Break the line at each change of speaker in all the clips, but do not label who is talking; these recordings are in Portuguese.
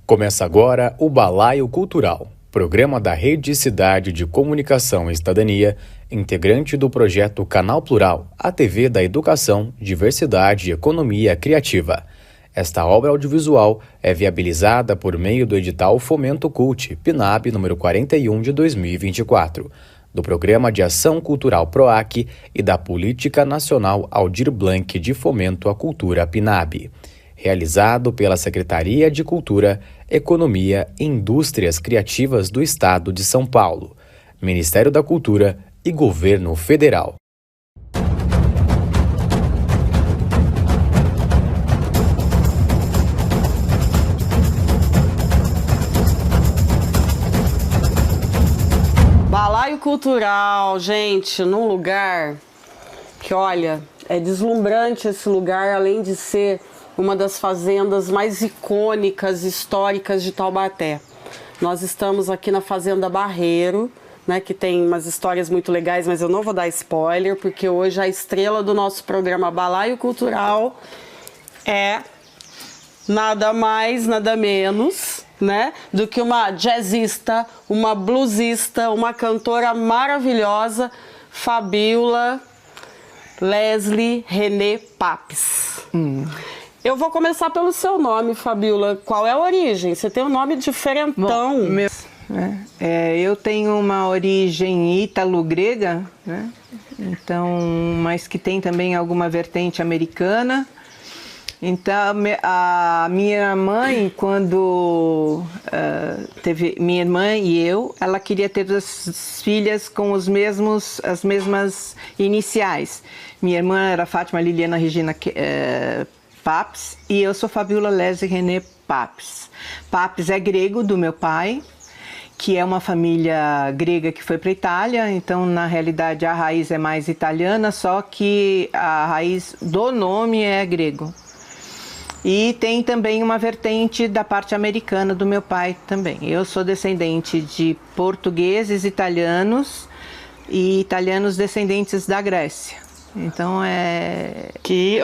Começa agora o Balaio Cultural, programa da Rede Cidade de Comunicação e Cidadania, integrante do projeto Canal Plural, a TV da Educação, Diversidade e Economia Criativa. Esta obra audiovisual é viabilizada por meio do edital Fomento Cult, PNAB número 41 de 2024, do Programa de Ação Cultural PROAC e da Política Nacional Aldir Blanc de Fomento à Cultura PNAB. Realizado pela Secretaria de Cultura, Economia e Indústrias Criativas do Estado de São Paulo, Ministério da Cultura e Governo Federal.
Balaio Cultural, gente, num lugar que, olha, é deslumbrante esse lugar, além de ser uma das fazendas mais icônicas, históricas de Taubaté. Nós estamos aqui na Fazenda Barreiro, né, que tem umas histórias muito legais, mas eu não vou dar spoiler, porque hoje a estrela do nosso programa Balaio Cultural é nada mais, nada menos, né, do que uma jazzista, uma bluesista, uma cantora maravilhosa, Fabiola Leslie René Papes. Eu vou começar pelo seu nome, Fabiola. Qual é a origem? Você tem um nome diferentão.
Bom, eu tenho uma origem ítalo-grega, né? Então, mas que tem também alguma vertente americana. Então, a minha mãe, quando teve minha irmã e eu, ela queria ter as filhas com as mesmas iniciais. Minha irmã era Fátima Liliana Regina Papes e eu sou Fabiola Leslie René Papes. Papes é grego do meu pai, que é uma família grega que foi para a Itália, então na realidade a raiz é mais italiana, só que a raiz do nome é grego. E tem também uma vertente da parte americana do meu pai também. Eu sou descendente de portugueses italianos e italianos descendentes da Grécia. Então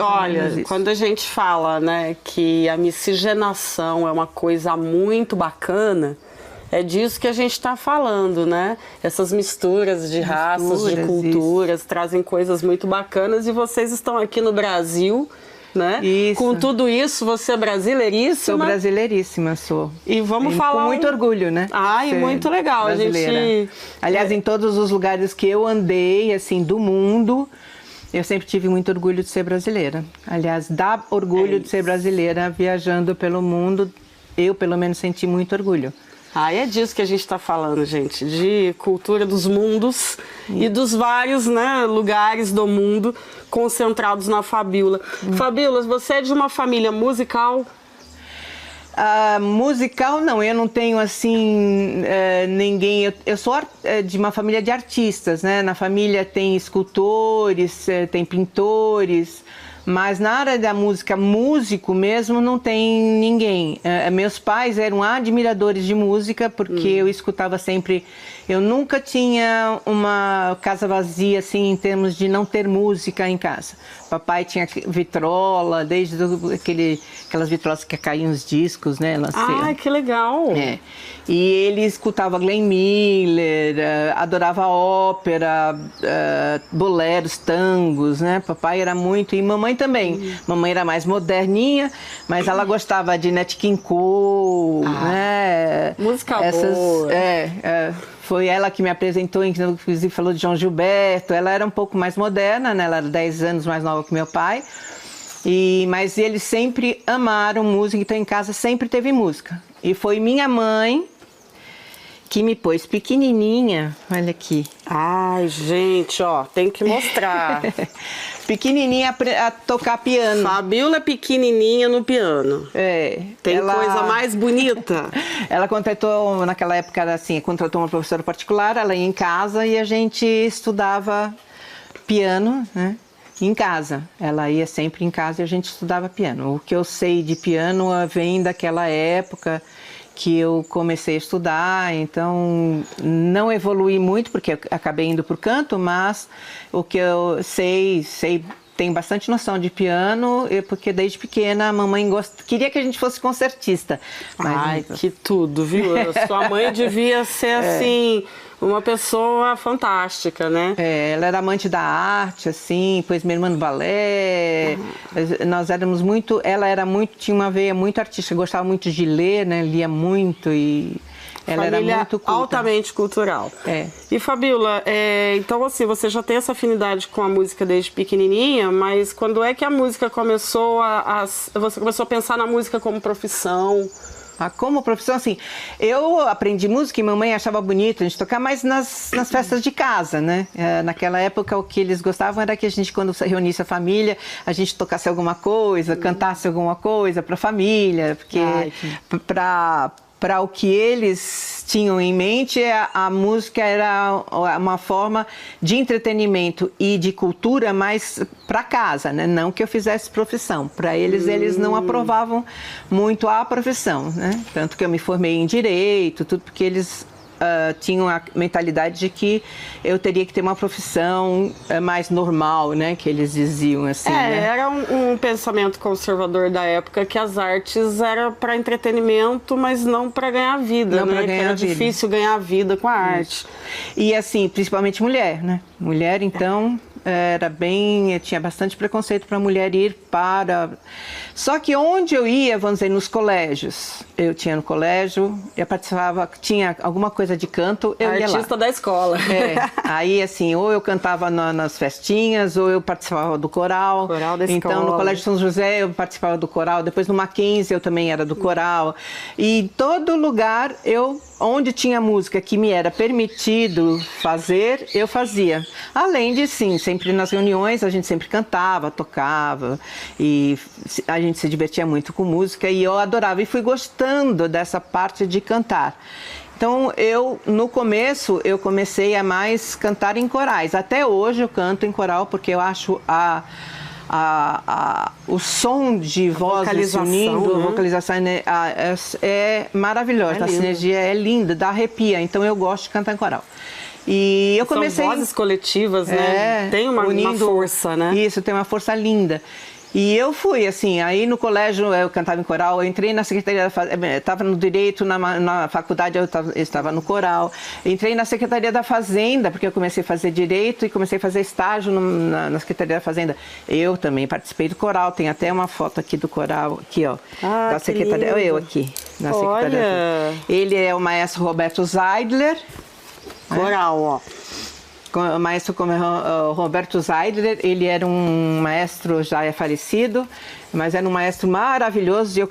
olha, quando a gente fala, né, que a miscigenação é uma coisa muito bacana, é disso que a gente está falando, né? Essas misturas de raças, de culturas, isso. Trazem coisas muito bacanas e vocês estão aqui no Brasil, né?
Isso.
Com tudo isso, você é brasileiríssima?
Sou brasileiríssima, sou.
E vamos falar...
Com muito orgulho, né?
Ai, muito legal.
Brasileira. A gente... Aliás, em todos os lugares que eu andei, assim, do mundo... Eu sempre tive muito orgulho de ser brasileira. Aliás, dá orgulho de ser brasileira viajando pelo mundo. Eu, pelo menos, senti muito orgulho.
É disso que a gente está falando, gente. De cultura dos mundos e dos vários, né, lugares do mundo concentrados na Fabiola. Fabiola, você é de uma família musical?
Musical não, eu não tenho assim ninguém, eu sou de uma família de artistas, né? Na família tem escultores, tem pintores, mas na área da música, músico mesmo, não tem ninguém. Meus pais eram admiradores de música, porque eu escutava sempre... Eu nunca tinha uma casa vazia, assim, em termos de não ter música em casa. Papai tinha vitrola, desde aquelas vitrolas que caíam os discos, né?
Que legal!
E ele escutava Glenn Miller, adorava ópera, boleros, tangos, né? Papai era muito... E mamãe também. Mamãe era mais moderninha, mas ela gostava de Nat King Cole, né?
Música boa!
Foi ela que me apresentou, inclusive falou de João Gilberto. Ela era um pouco mais moderna, né? Ela era 10 anos mais nova que meu pai. Mas eles sempre amaram música, então em casa sempre teve música. E foi minha mãe que me pôs pequenininha, olha aqui.
Ai, gente, ó, tem que mostrar.
Pequenininha a tocar piano.
Fabiola pequenininha no piano. Tem coisa mais bonita.
Ela contratou, naquela época, assim, contratou uma professora particular, ela ia em casa e a gente estudava piano, né? Em casa. Ela ia sempre em casa e a gente estudava piano. O que eu sei de piano vem daquela época que eu comecei a estudar, então não evolui muito, porque eu acabei indo para o canto, mas o que eu sei tenho bastante noção de piano, porque desde pequena a mamãe queria que a gente fosse concertista. Mas,
ai, que tudo, viu? Sua mãe devia ser, assim, uma pessoa fantástica, né?
Ela era amante da arte, assim, pois minha irmã no balé. Nós éramos muito... tinha uma veia muito artística, gostava muito de ler, né? Lia muito e... Ela
Família
era muito culta.
Altamente cultural. E Fabíola, então assim, você já tem essa afinidade com a música desde pequenininha, mas quando é que a música começou você começou a pensar na música como profissão?
Como profissão, assim, eu aprendi música e mamãe achava bonito a gente tocar, mas nas festas de casa, né? Naquela época o que eles gostavam era que a gente, quando reunisse a família, a gente tocasse alguma coisa, cantasse alguma coisa para a família, porque para o que eles tinham em mente, a música era uma forma de entretenimento e de cultura mais para casa, né? Não que eu fizesse profissão. Para eles não aprovavam muito a profissão, né? Tanto que eu me formei em Direito, tudo porque eles tinham a mentalidade de que eu teria que ter uma profissão mais normal, né? Que eles diziam assim, né?
Era um pensamento conservador da época que as artes eram para entretenimento, mas não para ganhar vida,
não,
né?
Ganhar
que era
vida.
Difícil ganhar vida com a arte.
E assim, principalmente mulher, né? Mulher, então... tinha bastante preconceito para a mulher ir para... Só que onde eu ia, vamos dizer, nos colégios, eu tinha no colégio, eu participava, tinha alguma coisa de canto, eu ia lá.
Artista da escola.
Aí assim, ou eu cantava nas festinhas, ou eu participava do coral.
Coral da escola.
Então no Colégio São José eu participava do coral, depois no Mackenzie eu também era do coral. E em todo lugar onde tinha música que me era permitido fazer, eu fazia. Além de, sim, sempre nas reuniões a gente sempre cantava, tocava e a gente se divertia muito com música e eu adorava e fui gostando dessa parte de cantar. Então, no começo, eu comecei a mais cantar em corais. Até hoje eu canto em coral porque eu acho o som de vozes se unindo,
né?
A vocalização é maravilhosa, a sinergia é linda, dá arrepia, então eu gosto de cantar em coral. E eu comecei...
São vozes coletivas, né? Tem uma força, né?
Isso, tem uma força linda. E eu fui, assim, aí no colégio eu cantava em coral, eu entrei na Secretaria da Fazenda, estava no Direito, na faculdade eu estava no coral, entrei na Secretaria da Fazenda, porque eu comecei a fazer Direito e comecei a fazer estágio na Secretaria da Fazenda. Eu também participei do coral, tem até uma foto aqui do coral, aqui ó, da Secretaria, eu aqui, na Secretaria.
Olha!
Ele é o maestro Roberto Zeidler.
Coral, ó.
O maestro Roberto Zeidler, ele era um maestro já falecido, mas era um maestro maravilhoso e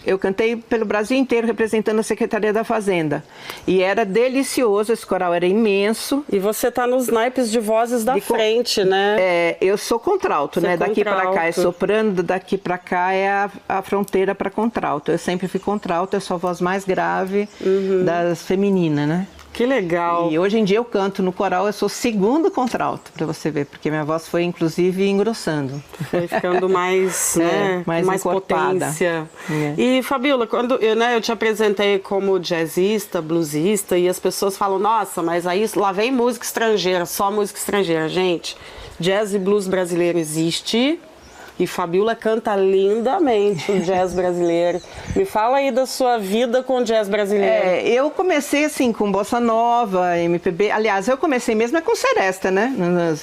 eu cantei pelo Brasil inteiro representando a Secretaria da Fazenda. E era delicioso, esse coral era imenso.
E você está nos naipes de vozes da frente, né?
Eu sou contralto, né? Daqui para cá é soprano, daqui para cá é a fronteira para contralto. Eu sempre fui contralto, eu sou a voz mais grave das femininas, né?
Que legal.
E hoje em dia eu canto no coral, eu sou segundo contralto, para você ver, porque minha voz foi inclusive engrossando.
Foi ficando mais, né, mais potência. E Fabíola, quando eu te apresentei como jazzista, bluesista, e as pessoas falam, nossa, mas aí lá vem música estrangeira, só música estrangeira. Gente, jazz e blues brasileiro existe. E Fabíola canta lindamente o jazz brasileiro. Me fala aí da sua vida com o jazz brasileiro.
Eu comecei assim com bossa nova, MPB. Aliás, eu comecei mesmo com seresta, né?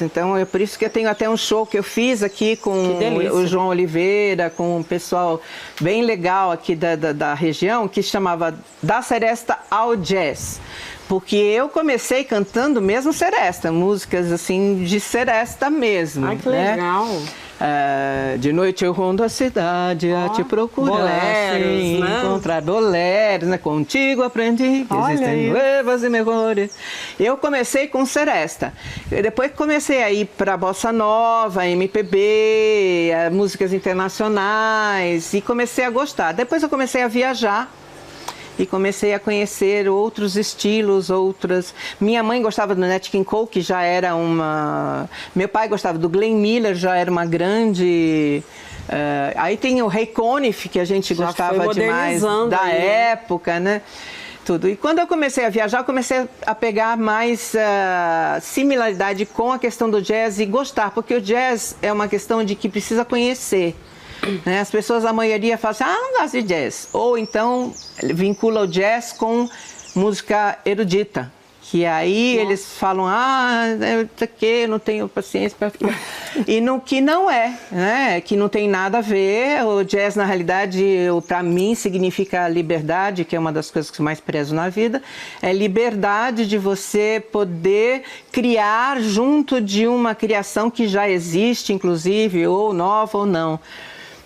Então é por isso que eu tenho até um show que eu fiz aqui com o João Oliveira, com um pessoal bem legal aqui da região, que chamava Da Seresta ao Jazz. Porque eu comecei cantando mesmo seresta, músicas assim de seresta mesmo.
Ai, que legal!
De noite eu rondo a cidade a te procurar,
boleros, né?
Encontrar boleros, né? Contigo aprendi que existem nuevas e melhores. Eu comecei com seresta. Depois comecei a ir para bossa nova, MPB, músicas internacionais e comecei a gostar. Depois eu comecei a viajar. E comecei a conhecer outros estilos, outras... Minha mãe gostava do Nat King Cole, que já era uma... Meu pai gostava do Glenn Miller, já era uma grande... Aí tem o Ray Conniff, que a gente gostava demais da época, né? tudo. E quando eu comecei a viajar, eu comecei a pegar mais similaridade com a questão do jazz e gostar, porque o jazz é uma questão de que precisa conhecer. Né? As pessoas, a maioria, falam assim, não gosto de jazz. Ou então vincula o jazz com música erudita. Que aí eles falam, eu não tenho paciência para ficar. E no que não é, né? Que não tem nada a ver. O jazz, na realidade, para mim, significa liberdade, que é uma das coisas que eu mais prezo na vida. É liberdade de você poder criar junto de uma criação que já existe, inclusive, ou nova ou não.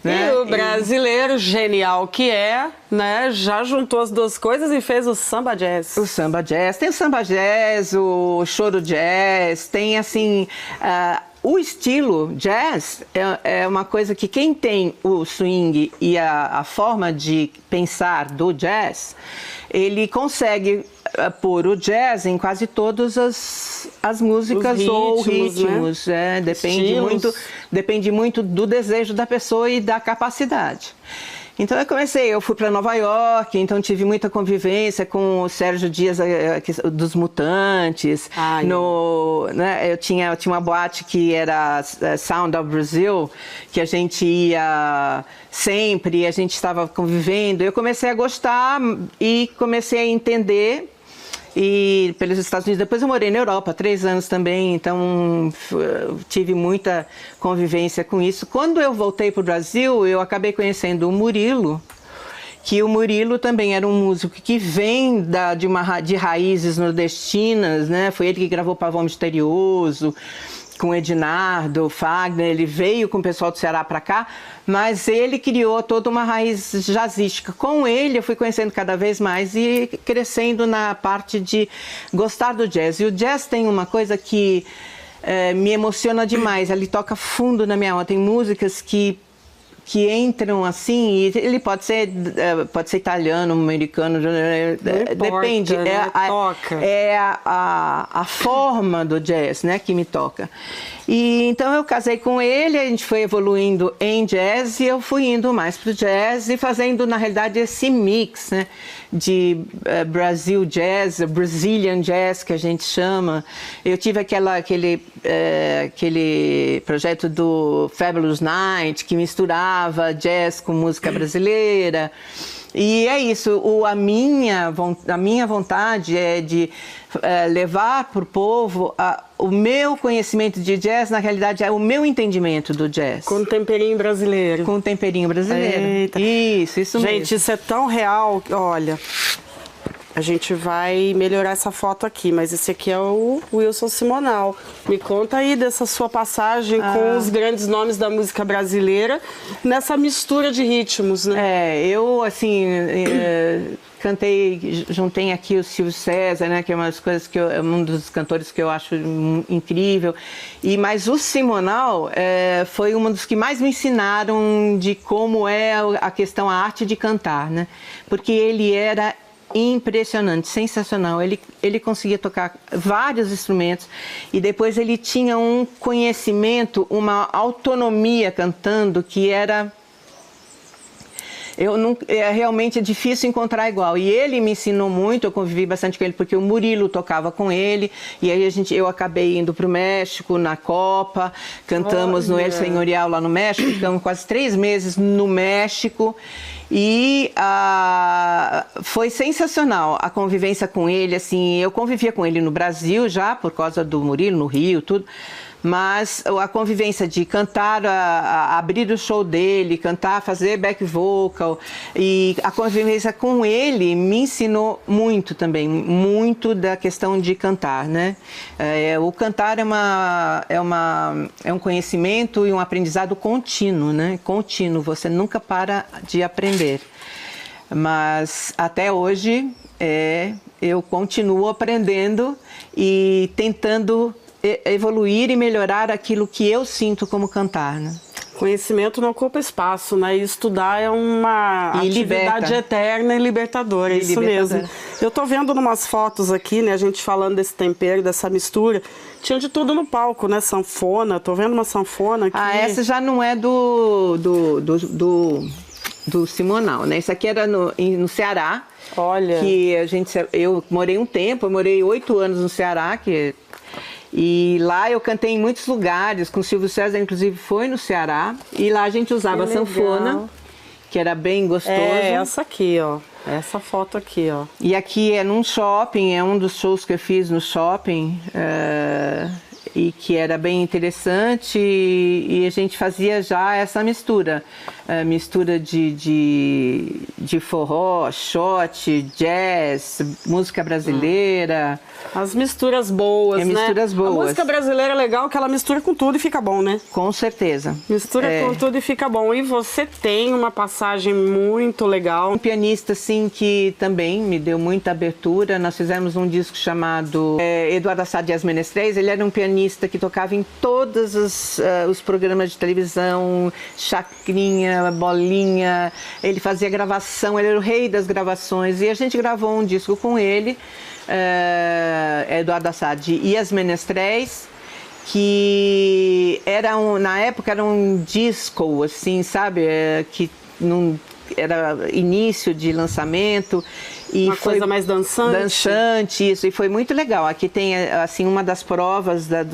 Né?
E o brasileiro genial que é, né, já juntou as duas coisas e fez o samba jazz.
O samba jazz, tem o samba jazz, o choro jazz, tem assim... o estilo jazz é uma coisa que quem tem o swing e a forma de pensar do jazz, ele consegue pôr o jazz em quase todas as músicas ou ritmos. Né? Depende muito do desejo da pessoa e da capacidade. Então eu fui para Nova York, então tive muita convivência com o Sérgio Dias dos Mutantes. Né, eu tinha uma boate que era Sound of Brazil, que a gente ia sempre, a gente estava convivendo. Eu comecei a gostar e comecei a entender. E pelos Estados Unidos, depois eu morei na Europa 3 anos também, então tive muita convivência com isso. Quando eu voltei para o Brasil, eu acabei conhecendo o Murilo, que o Murilo também era um músico que vem de raízes nordestinas, né? Foi ele que gravou Pavão Misterioso, com Ednardo, Fagner, ele veio com o pessoal do Ceará para cá, mas ele criou toda uma raiz jazzística. Com ele eu fui conhecendo cada vez mais e crescendo na parte de gostar do jazz. E o jazz tem uma coisa que me emociona demais, ele toca fundo na minha alma. Tem músicas que entram assim, e ele pode ser italiano, americano, depende,
né?
É a forma do jazz, né, que me toca. E então eu casei com ele, a gente foi evoluindo em jazz e eu fui indo mais pro jazz e fazendo, na realidade, esse mix, né, de Brazil jazz, Brazilian jazz, que a gente chama. Eu tive aquele projeto do Fabulous Night, que misturava jazz com música brasileira. E é isso, a minha vontade é de levar para o povo o meu conhecimento de jazz, na realidade, é o meu entendimento do jazz.
Com temperinho brasileiro.
Com temperinho brasileiro.
Eita.
Isso mesmo.
Gente, isso é tão real, olha... A gente vai melhorar essa foto aqui, mas esse aqui é o Wilson Simonal. Me conta aí dessa sua passagem com os grandes nomes da música brasileira, nessa mistura de ritmos, né?
Eu, assim, juntei aqui o Silvio César, né, que é uma das coisas um dos cantores que eu acho incrível. Mas o Simonal foi um dos que mais me ensinaram de como é a arte de cantar, né? Porque ele era impressionante, sensacional. Ele conseguia tocar vários instrumentos e depois ele tinha um conhecimento, uma autonomia cantando que era... realmente é difícil encontrar igual. E ele me ensinou muito, eu convivi bastante com ele, porque o Murilo tocava com ele, e aí eu acabei indo para o México, na Copa, cantamos no El Señorial lá no México, ficamos quase 3 meses no México, e foi sensacional a convivência com ele. Assim, eu convivia com ele no Brasil já, por causa do Murilo, no Rio, tudo. Mas a convivência de cantar, abrir o show dele, cantar, fazer back vocal, e a convivência com ele me ensinou muito também, muito da questão de cantar, né? O cantar é um conhecimento e um aprendizado contínuo, né? Contínuo, você nunca para de aprender. Mas até hoje eu continuo aprendendo e tentando evoluir e melhorar aquilo que eu sinto como cantar, né?
Conhecimento não ocupa espaço, né? E estudar é uma atividade eterna e libertadora, isso mesmo. Eu tô vendo umas fotos aqui, né? A gente falando desse tempero, dessa mistura. Tinha de tudo no palco, né? Sanfona, tô vendo uma sanfona aqui.
Essa já não é do do Simonal, né? Isso aqui era no Ceará.
Olha.
Que eu morei um tempo, eu morei 8 anos no Ceará, e lá eu cantei em muitos lugares, com o Silvio César, inclusive foi no Ceará, e lá a gente usava sanfona, que era bem gostoso.
É, essa aqui, ó. Essa foto aqui, ó.
E aqui é num shopping, é um dos shows que eu fiz no shopping, e que era bem interessante, e a gente fazia já essa mistura. Mistura de forró, shot, jazz, música brasileira.
As misturas boas, né?
Misturas boas.
A música brasileira é legal que ela mistura com tudo e fica bom, né?
Com certeza.
Mistura com tudo e fica bom. E você tem uma passagem muito legal.
Um pianista, assim, que também me deu muita abertura. Nós fizemos um disco chamado Eduardo Assad e as Menestréis. Ele era um pianista que tocava em todos os programas de televisão, Chacrinha, Bolinha. Ele fazia gravação, ele era o rei das gravações. E a gente gravou um disco com ele, Eduardo Assad e as Menestréis, que na época era um disco, assim, sabe, que não era início de lançamento. E
uma coisa mais dançante.
Dançante, isso, e foi muito legal. Aqui tem, assim, uma das provas da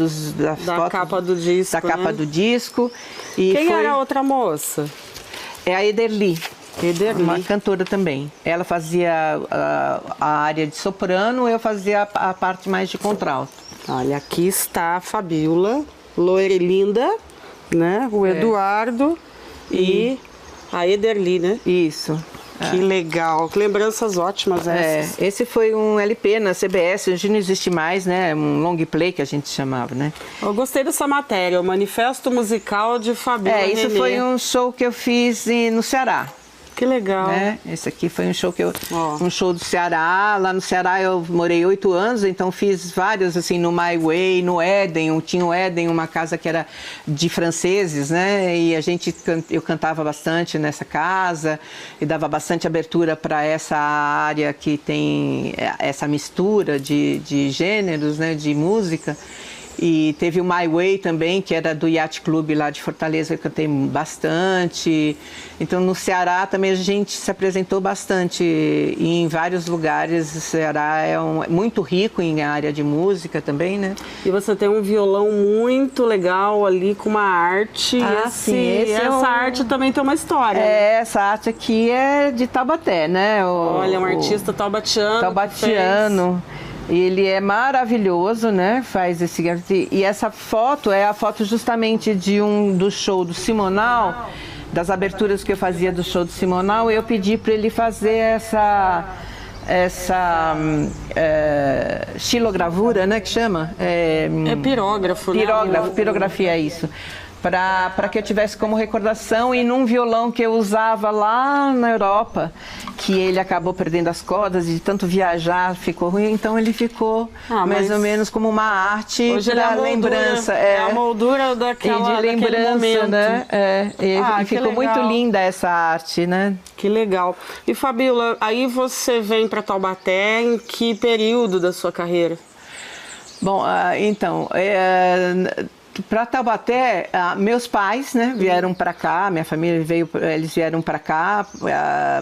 capa do disco,
da capa do disco. E
quem era a outra moça?
É a Ederli. Uma cantora também. Ela fazia a área de soprano, eu fazia a parte mais de contralto.
Olha, aqui está a Fabíola, loira e linda, né? O Eduardo e a Ederli, né?
Isso.
Que legal, que lembranças ótimas essas.
Esse foi um LP na CBS, hoje não existe mais, né? Um long play que a gente chamava, né?
Eu gostei dessa matéria, o Manifesto Musical de Fabíola René.
Isso foi um show que eu fiz no Ceará.
Que legal.
Né? Esse aqui foi um show um show do Ceará. Lá no Ceará eu morei 8 anos, então fiz vários, assim, no My Way, no Éden. Tinha o Éden, uma casa que era de franceses, né? E eu cantava bastante nessa casa e dava bastante abertura para essa área que tem essa mistura de gêneros, né? De música. E teve o My Way também, que era do Yacht Club lá de Fortaleza, eu cantei bastante. Então no Ceará também a gente se apresentou bastante em vários lugares. O Ceará é muito rico em área de música também, né?
E você tem um violão muito legal ali com uma arte. Essa arte também tem uma história.
Essa arte aqui é de Taubaté, né?
Olha, um artista taubatiano.
Taubatiano. E ele é maravilhoso, né? E essa foto é a foto justamente do show do Simonal, das aberturas que eu fazia do show do Simonal. Eu pedi para ele fazer essa xilogravura, né? Que chama?
Pirógrafo, né?
Pirografia, é isso. Para que eu tivesse como recordação, e num violão que eu usava lá na Europa, que ele acabou perdendo as cordas e de tanto viajar ficou ruim, então ele ficou mais ou menos como uma arte para lembrança.
A moldura daquela,
de lembrança,
momento.
Né? E ficou muito linda essa arte, né?
Que legal. E Fabíola, aí você vem para Taubaté em que período da sua carreira?
Bom, então... Para Taubaté, meus pais, né, vieram para cá, minha família eles vieram para cá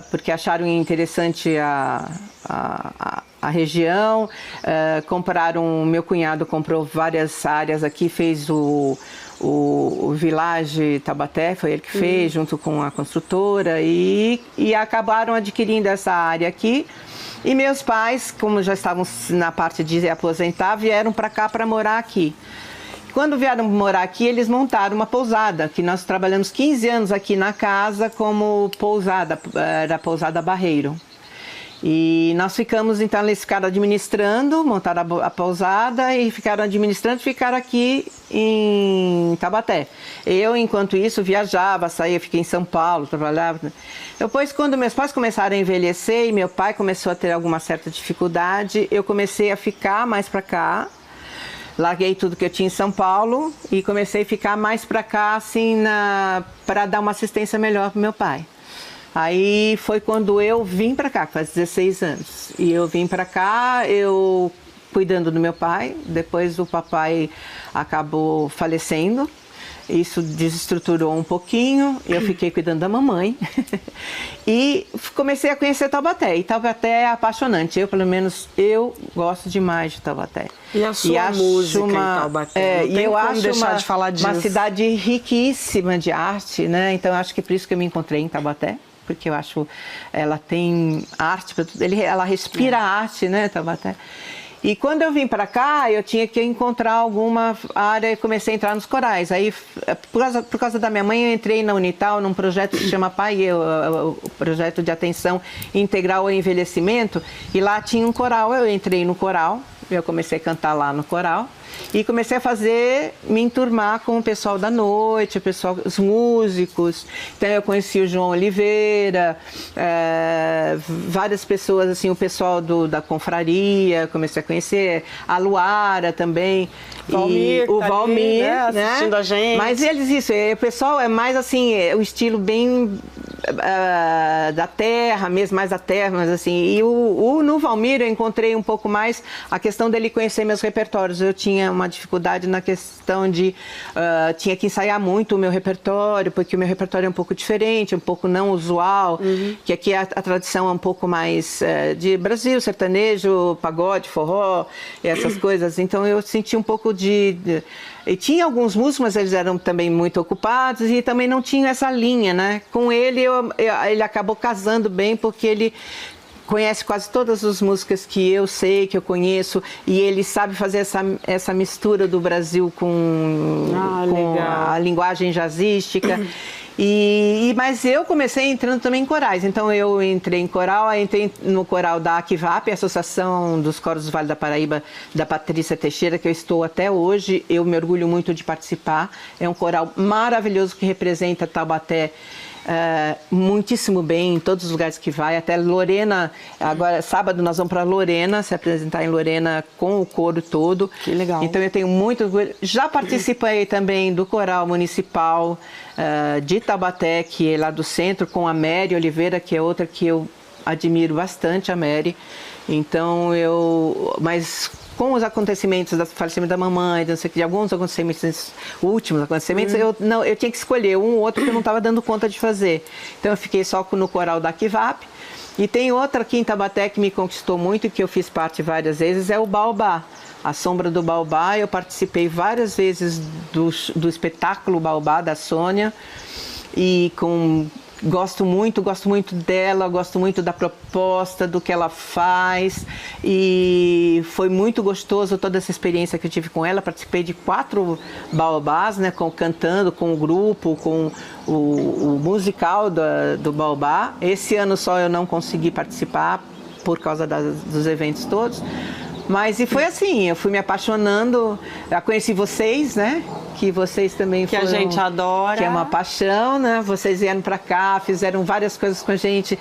porque acharam interessante a região, meu cunhado comprou várias áreas aqui, fez o Village Taubaté, foi ele que fez, junto com a construtora, e acabaram adquirindo essa área aqui. E meus pais, como já estavam na parte de aposentar, vieram para cá para morar aqui. Quando vieram morar aqui, eles montaram uma pousada, que nós trabalhamos 15 anos aqui na casa como pousada, era a Pousada Barreiro. E nós ficamos, então, eles ficaram administrando, montaram a pousada e ficaram administrando, ficaram aqui em Taubaté. Eu, enquanto isso, viajava, saía, fiquei em São Paulo, trabalhava. Depois, quando meus pais começaram a envelhecer e meu pai começou a ter alguma certa dificuldade, eu comecei a ficar mais para cá. Larguei tudo que eu tinha em São Paulo e comecei a ficar mais para cá, assim, para dar uma assistência melhor para meu pai. Aí foi quando eu vim para cá, faz 16 anos. E eu vim para cá, eu cuidando do meu pai. Depois o papai acabou falecendo. Isso desestruturou um pouquinho, eu fiquei cuidando da mamãe e comecei a conhecer Taubaté. E Taubaté é apaixonante, pelo menos, eu gosto demais de Taubaté.
E a sua música em Taubaté?
E eu acho
deixar de falar disso.
Uma cidade riquíssima de arte, né? Então, acho que por isso que eu me encontrei em Taubaté, porque eu acho ela tem arte para tudo. Ela respira arte, né, Taubaté? E quando eu vim para cá, eu tinha que encontrar alguma área e comecei a entrar nos corais. Aí, por causa da minha mãe, eu entrei na Unital num projeto que se chama PAIE, o projeto de atenção integral ao envelhecimento, e lá tinha um coral. Eu entrei no coral, eu comecei a cantar lá no coral e comecei a me enturmar com o pessoal da noite, os músicos. Então eu conheci o João Oliveira, várias pessoas, assim, o pessoal da confraria, comecei a conhecer, a Luara também.
Valmir,
o Valmir,
ali, né, assistindo a gente.
Mas eles, o pessoal é mais assim, o estilo bem da terra mesmo, mais da terra, mas assim. E no Valmir eu encontrei um pouco mais a questão dele conhecer meus repertórios. Eu tinha uma dificuldade na questão de tinha que ensaiar muito o meu repertório, porque o meu repertório é um pouco diferente, um pouco não usual, que aqui a tradição é um pouco mais de Brasil, sertanejo, pagode, forró, essas coisas. Então eu senti um pouco e tinha alguns músicos, mas eles eram também muito ocupados e também não tinham essa linha, né? Com ele, ele acabou casando bem, porque ele conhece quase todas as músicas que eu sei, que eu conheço, e ele sabe fazer essa mistura do Brasil com a linguagem jazzística. Mas eu comecei entrando também em corais, então eu entrei em coral, entrei no coral da ACVAP, Associação dos Coros do Vale da Paraíba, da Patrícia Teixeira, que eu estou até hoje, eu me orgulho muito de participar, é um coral maravilhoso que representa Taubaté muitíssimo bem em todos os lugares que vai, até Lorena, agora sábado nós vamos para Lorena, se apresentar em Lorena com o coro todo.
Que legal.
Então eu tenho muito orgulho. Já participei também do coral municipal de Taubaté, que é lá do centro, com a Mary Oliveira, que é outra que eu admiro bastante, a Mary. Então mas com os acontecimentos do falecimento da mamãe, de alguns acontecimentos, últimos acontecimentos, eu tinha que escolher um ou outro que eu não estava dando conta de fazer. Então eu fiquei só no coral da ACVAP. E tem outra aqui em Taubaté que me conquistou muito, que eu fiz parte várias vezes, é o Baobá. A Sombra do Baobá, eu participei várias vezes do espetáculo Baobá, da Sônia, e gosto muito dela, gosto muito da proposta, do que ela faz, e foi muito gostoso toda essa experiência que eu tive com ela. Participei de 4 baobás, né, cantando com o grupo, com o musical do Baobá. Esse ano só eu não consegui participar por causa dos eventos todos. Mas e foi assim, eu fui me apaixonando, eu conheci vocês, né? Que vocês também
foram... Que a gente adora.
Que é uma paixão, né? Vocês vieram para cá, fizeram várias coisas com a gente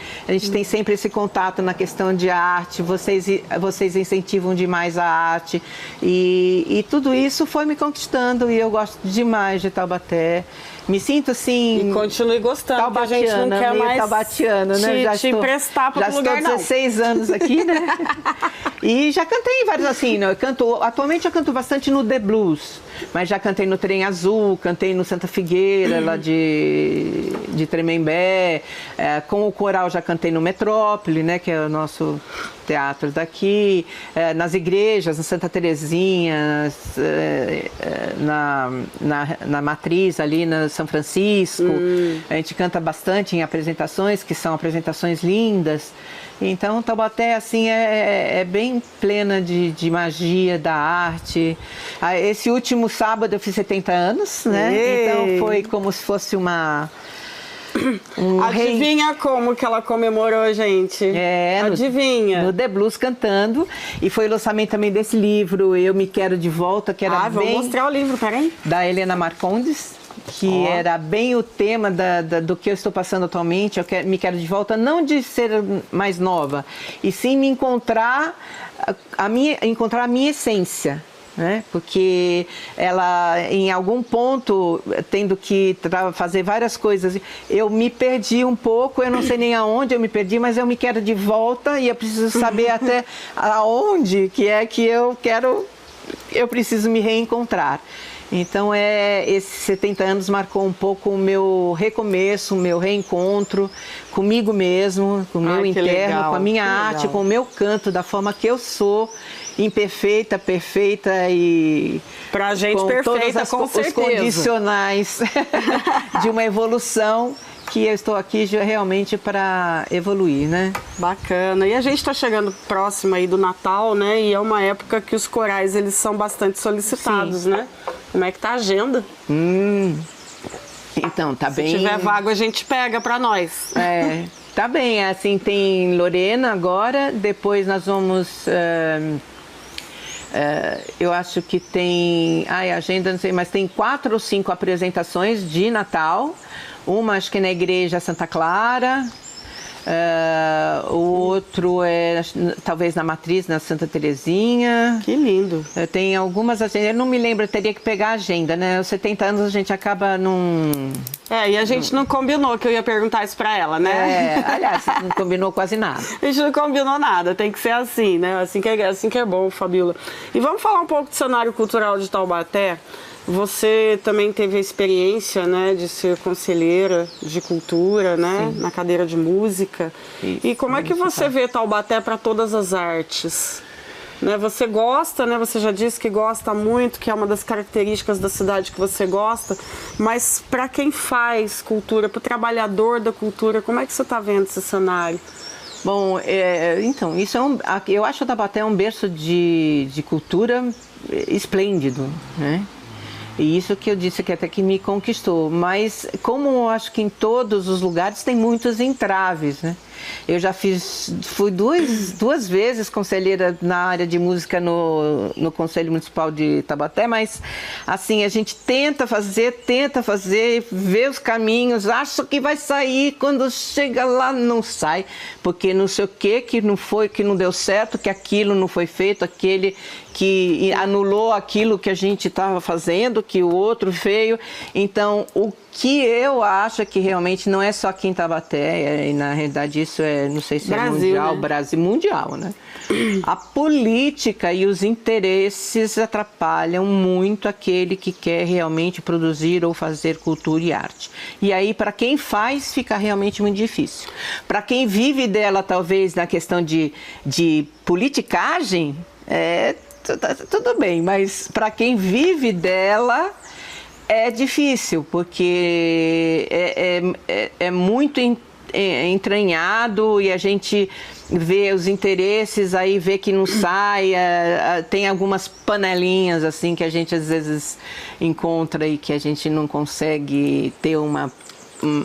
tem sempre esse contato na questão de arte, vocês incentivam demais a arte. E tudo isso foi me conquistando e eu gosto demais de Taubaté. Me sinto assim...
E continue gostando, que a gente não quer mais
taubatiana, né?
te emprestar para outro lugar, não.
Já estou 16 anos aqui, né? E já cantei em vários, assim, atualmente eu canto bastante no The Blues, mas já cantei no Trem Azul, cantei no Santa Figueira, lá de Tremembé, com o coral já cantei no Metrópole, né, que é o nosso teatro daqui, nas igrejas, na Santa Terezinha, na Matriz ali, na São Francisco. A gente canta bastante em apresentações, que são apresentações lindas. Então, Taubaté, assim, é bem plena de magia, da arte. Esse último sábado eu fiz 70 anos, né?
Ei.
Então, foi como se fosse
Adivinha como que ela comemorou, gente? Adivinha.
No The Blues cantando. E foi o lançamento também desse livro, Eu Me Quero de Volta, que era
vamos mostrar o livro, peraí.
Da Helena Marcondes, que era bem o tema do que eu estou passando atualmente. Me quero de volta, não de ser mais nova, e sim me encontrar a minha essência. Né? Porque ela, em algum ponto, tendo que fazer várias coisas, eu me perdi um pouco, eu não sei nem aonde eu me perdi, mas eu me quero de volta e eu preciso saber até aonde que é que eu preciso me reencontrar. Então, esses 70 anos marcou um pouco o meu recomeço, o meu reencontro comigo mesmo, com o meu interno,
legal,
com a minha arte,
legal.
com o meu canto, da forma que eu sou, imperfeita, perfeita e...
Pra gente
com
perfeita,
todos
com
os
certeza.
condicionais de uma evolução que eu estou aqui realmente para evoluir, né?
Bacana. E a gente está chegando próximo aí do Natal, né? E é uma época que os corais, eles são bastante solicitados,
Sim.
né? Como é que tá a agenda?
Então, tá bem...
Se tiver vaga, a gente pega para nós.
Tá bem. Assim, tem Lorena agora, depois nós vamos... eu acho que tem... agenda, não sei, mas tem 4 ou 5 apresentações de Natal. Uma, acho que é na Igreja Santa Clara, o outro é talvez na Matriz, na Santa Terezinha.
Que lindo.
Tem algumas agendas, eu não me lembro, eu teria que pegar a agenda, né? Aos 70 anos a gente acaba num...
E a gente não combinou que eu ia perguntar isso pra ela, né?
Aliás, não combinou quase nada.
A gente não combinou nada, tem que ser assim, né? Assim que é bom, Fabíola. E vamos falar um pouco do cenário cultural de Taubaté. Você também teve a experiência, né, de ser conselheira de cultura, né, na cadeira de música.
Isso,
e como é que você vê Taubaté para todas as artes? Né, você gosta, né, você já disse que gosta muito, que é uma das características da cidade que você gosta, mas para quem faz cultura, para o trabalhador da cultura, como é que você está vendo esse cenário?
Bom, então, isso eu acho que Taubaté é um berço de cultura esplêndido, né? E isso que eu disse que até que me conquistou. Mas como eu acho que em todos os lugares tem muitos entraves, né? Eu já fui duas vezes conselheira na área de música no Conselho Municipal de Taubaté, mas assim, a gente tenta fazer, vê os caminhos, acha que vai sair, quando chega lá não sai, porque não sei o que não foi, que não deu certo, que aquilo não foi feito, aquele que anulou aquilo que a gente estava fazendo, que o outro veio. Então, o que eu acho que realmente não é só aqui em Taubaté, e na realidade isso não sei se
Brasil,
é mundial,
né?
Brasil mundial, né? A política e os interesses atrapalham muito aquele que quer realmente produzir ou fazer cultura e arte. E aí, para quem faz, fica realmente muito difícil. Para quem vive dela, talvez, na questão de politicagem, tudo bem, mas para quem vive dela é difícil, porque é muito entranhado e a gente vê os interesses, aí vê que não sai, tem algumas panelinhas assim que a gente às vezes encontra e que a gente não consegue ter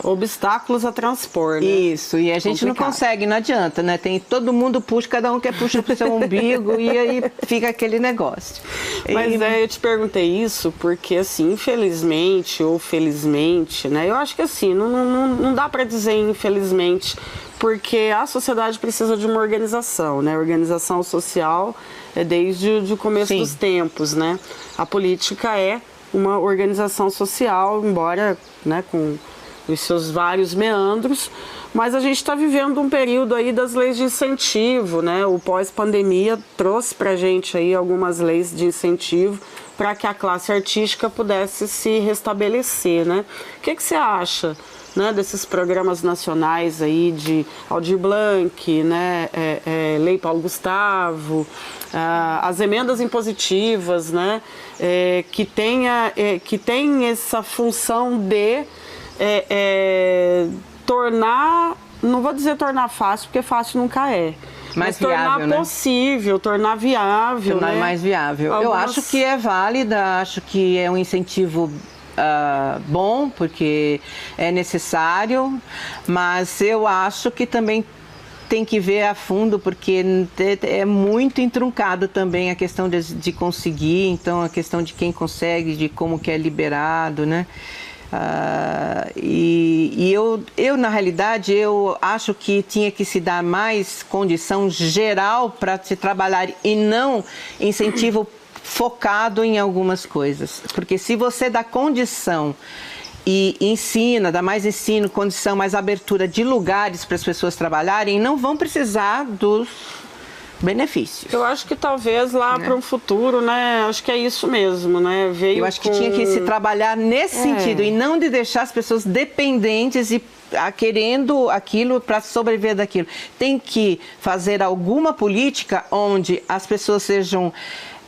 obstáculos a transpor, né?
Isso, e a gente não consegue, não adianta, né? Todo mundo puxa, cada um quer puxar pro seu umbigo e aí fica aquele negócio.
Mas eu te perguntei isso porque, assim, infelizmente ou felizmente, né? Eu acho que assim, não dá para dizer infelizmente, porque a sociedade precisa de uma organização, né? Organização social é desde o começo dos tempos, né? A política é uma organização social, embora, né, com os seus vários meandros, mas a gente está vivendo um período aí das leis de incentivo, né? O pós-pandemia trouxe para a gente aí algumas leis de incentivo para que a classe artística pudesse se restabelecer, né? O que você acha, né, desses programas nacionais aí de Aldir Blanc, né, Lei Paulo Gustavo, as emendas impositivas, né, que tem essa função de tornar, não vou dizer tornar fácil, porque fácil nunca é, mas tornar
viável,
possível, né? Tornar viável,
tornar, né, mais viável. Eu acho que é válida, acho que é um incentivo bom, porque é necessário, mas eu acho que também tem que ver a fundo, porque é muito entroncado também a questão de conseguir, então a questão de quem consegue, de como que é liberado, né? Eu, na realidade, eu acho que tinha que se dar mais condição geral para se trabalhar e não incentivo focado em algumas coisas. Porque se você dá condição e ensina, dá mais ensino, condição, mais abertura de lugares para as pessoas trabalharem, não vão precisar benefícios.
Eu acho que talvez lá para um futuro, né? Acho que é isso mesmo, né?
Eu acho que tinha que se trabalhar nesse sentido e não de deixar as pessoas dependentes e querendo aquilo para sobreviver daquilo. Tem que fazer alguma política onde as pessoas sejam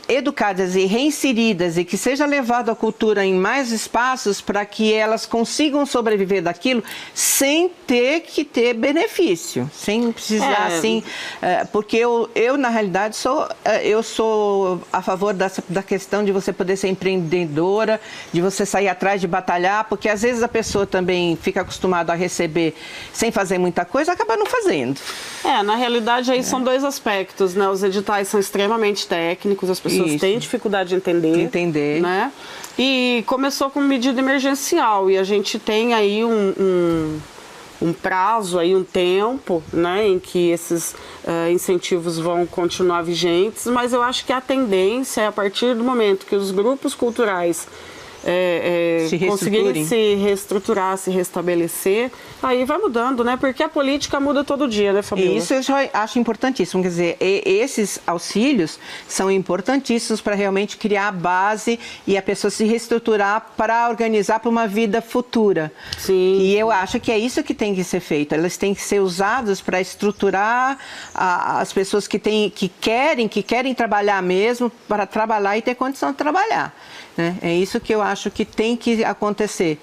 educadas e reinseridas e que seja levado a cultura em mais espaços para que elas consigam sobreviver daquilo sem ter que ter benefício, sem precisar assim, porque eu na realidade eu sou a favor da questão de você poder ser empreendedora, de você sair atrás de batalhar, porque às vezes a pessoa também fica acostumada a receber sem fazer muita coisa, acaba não fazendo.
Na realidade aí são dois aspectos, né? Os editais são extremamente técnicos, as pessoas têm dificuldade de entender. Né? E começou com medida emergencial e a gente tem aí um prazo, aí, um tempo, né, em que esses incentivos vão continuar vigentes, mas eu acho que a tendência é a partir do momento que os grupos culturais conseguirem se reestruturar, se restabelecer, aí vai mudando, né? Porque a política muda todo dia, né, Fabiola?
Isso eu já acho importantíssimo, quer dizer, esses auxílios são importantíssimos para realmente criar a base e a pessoa se reestruturar para organizar para uma vida futura.
Sim.
E eu acho que é isso que tem que ser feito, elas têm que ser usadas para estruturar as pessoas que querem trabalhar mesmo, para trabalhar e ter condição de trabalhar. Né? É isso que eu acho que tem que acontecer.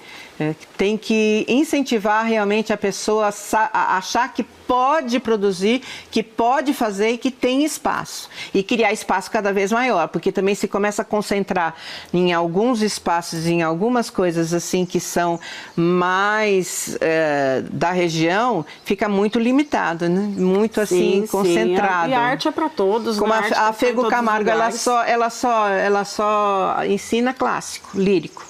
Tem que incentivar realmente a pessoa a achar que pode produzir, que pode fazer e que tem espaço. E criar espaço cada vez maior, porque também se começa a concentrar em alguns espaços, em algumas coisas assim que são mais da região, fica muito limitado, né? Muito assim, concentrado.
E a arte é para todos.
Como a Fego Camargo, ela só ensina clássico, lírico.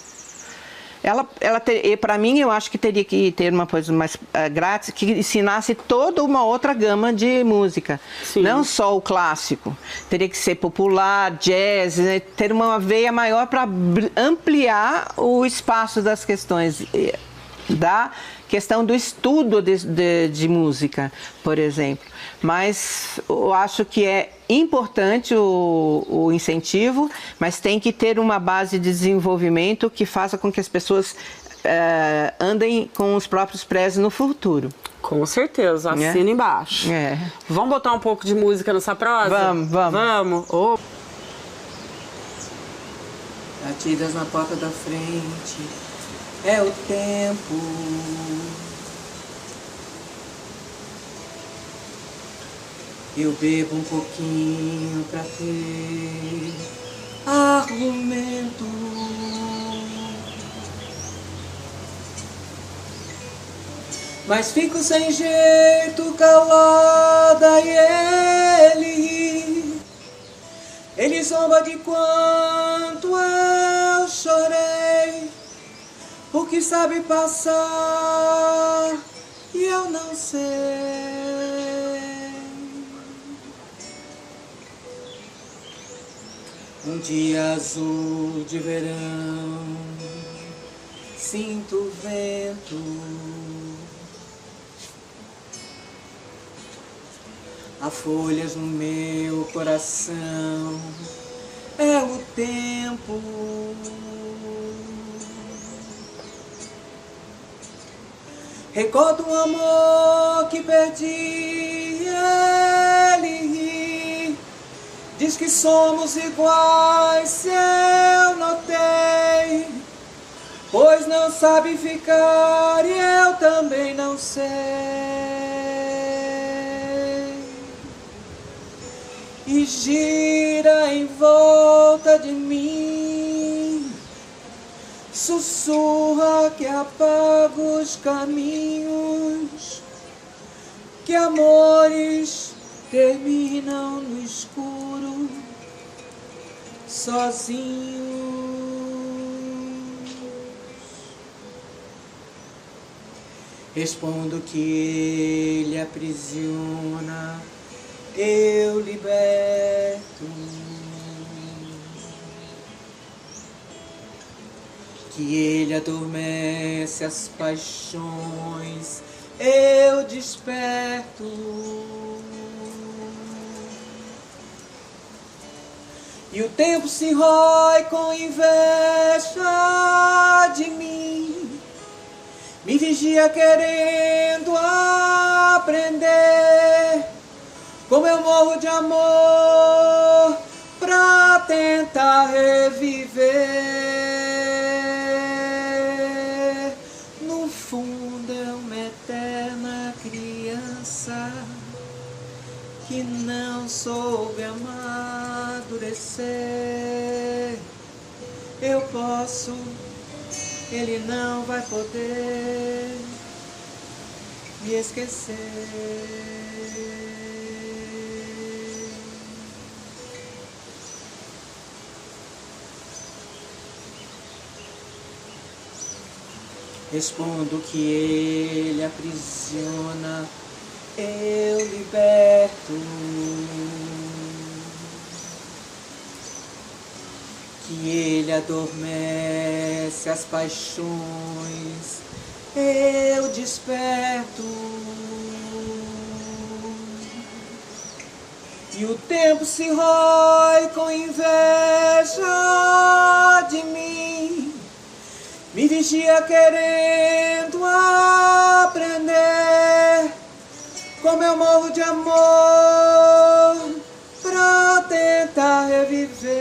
Para mim, eu acho que teria que ter uma coisa mais grátis, que ensinasse toda uma outra gama de música. Sim. Não só o clássico. Teria que ser popular, jazz, né? Ter uma veia maior para ampliar o espaço das questões. Da questão do estudo de música, por exemplo. Mas eu acho que é importante o incentivo, mas tem que ter uma base de desenvolvimento que faça com que as pessoas andem com os próprios pés no futuro.
Com certeza, assina embaixo. Vamos botar um pouco de música nessa prosa? Vamos. Oh.
Batidas na porta da frente, é o tempo. Eu bebo um pouquinho pra ter argumento. Mas fico sem jeito, calada, e ele zomba de quanto eu chorei, o que sabe passar e eu não sei. Um dia azul de verão, sinto o vento, há folhas no meu coração, é o tempo. Recordo um amor que perdi, ele diz que somos iguais, se eu notei, pois não sabe ficar e eu também não sei. E gira em volta de mim, sussurra que apaga os caminhos, que amores terminam no escuro, sozinhos. Respondo que ele aprisiona, eu liberto. Que ele adormece as paixões, eu desperto.
E o tempo se rói com inveja de mim, me vigia querendo aprender como eu morro de amor pra tentar reviver. No fundo é uma eterna criança que não soube amadurecer. Eu posso, ele não vai poder me esquecer. Respondo que ele aprisiona, eu liberto. Que ele adormece as paixões, eu desperto. E o tempo se rói com inveja de mim, me vigia querendo aprender como eu morro de amor pra tentar reviver.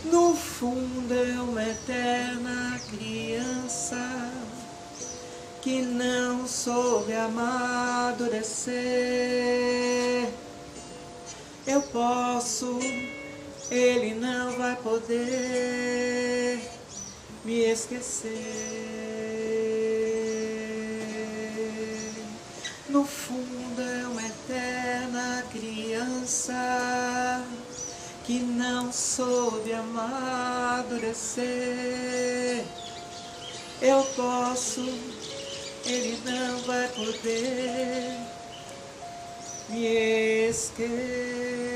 No fundo é uma eterna criança que não soube amadurecer. Eu posso, ele não vai poder me esquecer. No fundo é uma eterna criança que não soube amadurecer. Eu posso, ele não vai poder me esquecer.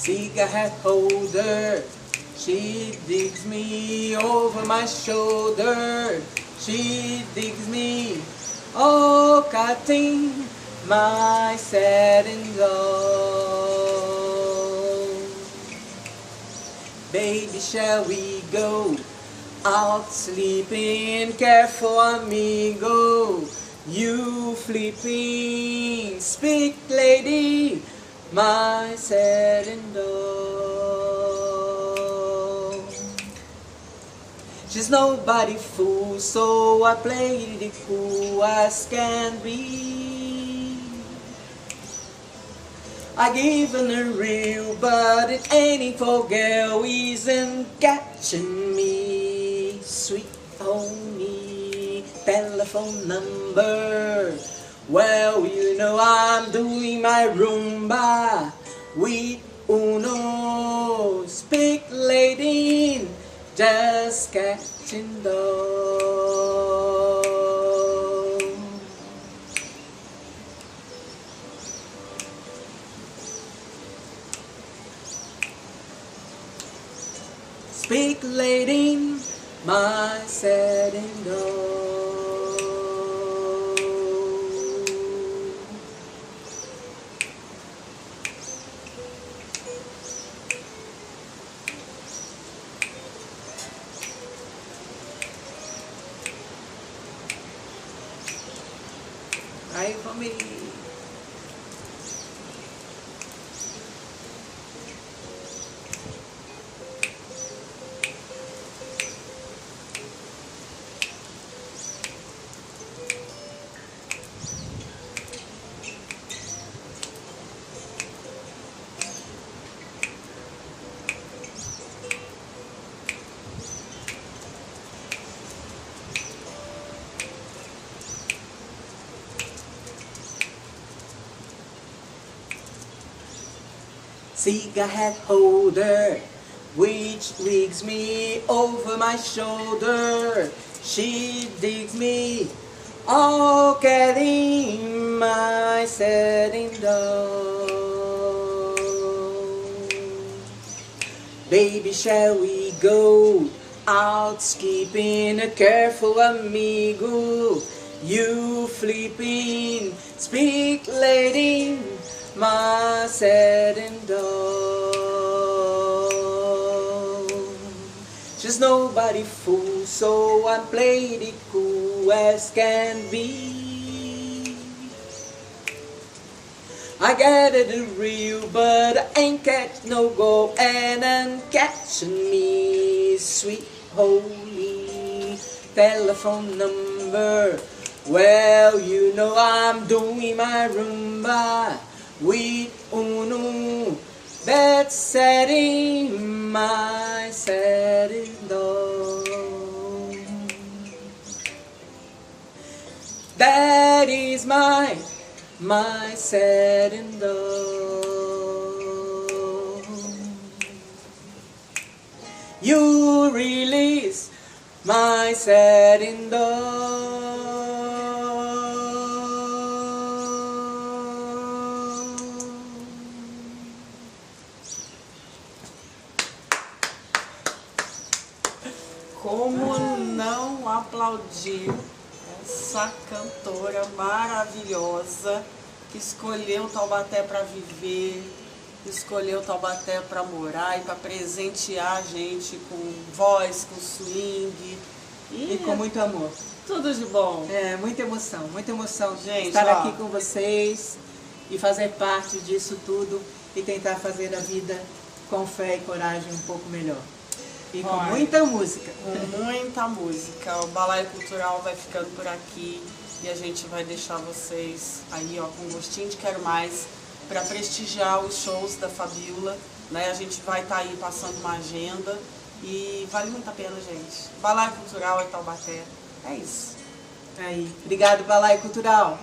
Cigarette holder, she digs me over my shoulder. She digs me, oh, cutting my satin gold. Baby, shall we go out sleeping? Careful, amigo, you flipping. Speak, lady, my satin doll. She's nobody's fool, so I played it cool as can be. I given her real, but it ain't for girl, isn't catching me. Sweet honey, telephone number. Well, you know I'm doing my rumba with Uno. Speak, lady, just catching dough. Speak, lady, my satin dough. Right for me. cigar hat holder, which wigs me over my shoulder. She digs me, all getting my setting down. Baby, shall we go out skipping? A careful amigo, you flipping, speculating my setting down. She's nobody fool, so I played it cool as can be. I gathered the real, but I ain't catch no go, and catching me, sweet holy telephone number. Well, you know I'm doing my rumba with uno that's setting my setting down. That is my setting down. You release my setting down.
Como não aplaudir essa cantora maravilhosa que escolheu Taubaté para viver, que escolheu Taubaté para morar e para presentear a gente com voz, com swing
E com muito amor.
tudo de bom.
É, muita emoção,
Gente,
estar
ó.
aqui com vocês e fazer parte disso tudo e tentar fazer a vida com fé e coragem um pouco melhor. E com
Vai.
muita música.
Com muita música. O Balaio Cultural vai ficando por aqui e a gente vai deixar vocês aí, ó, com gostinho de quero mais para prestigiar os shows da Fabiola, né? A gente vai estar aí passando uma agenda e vale muito a pena, gente. Balaio Cultural em Taubaté. É isso.
Aí. Obrigado, Balaio Cultural.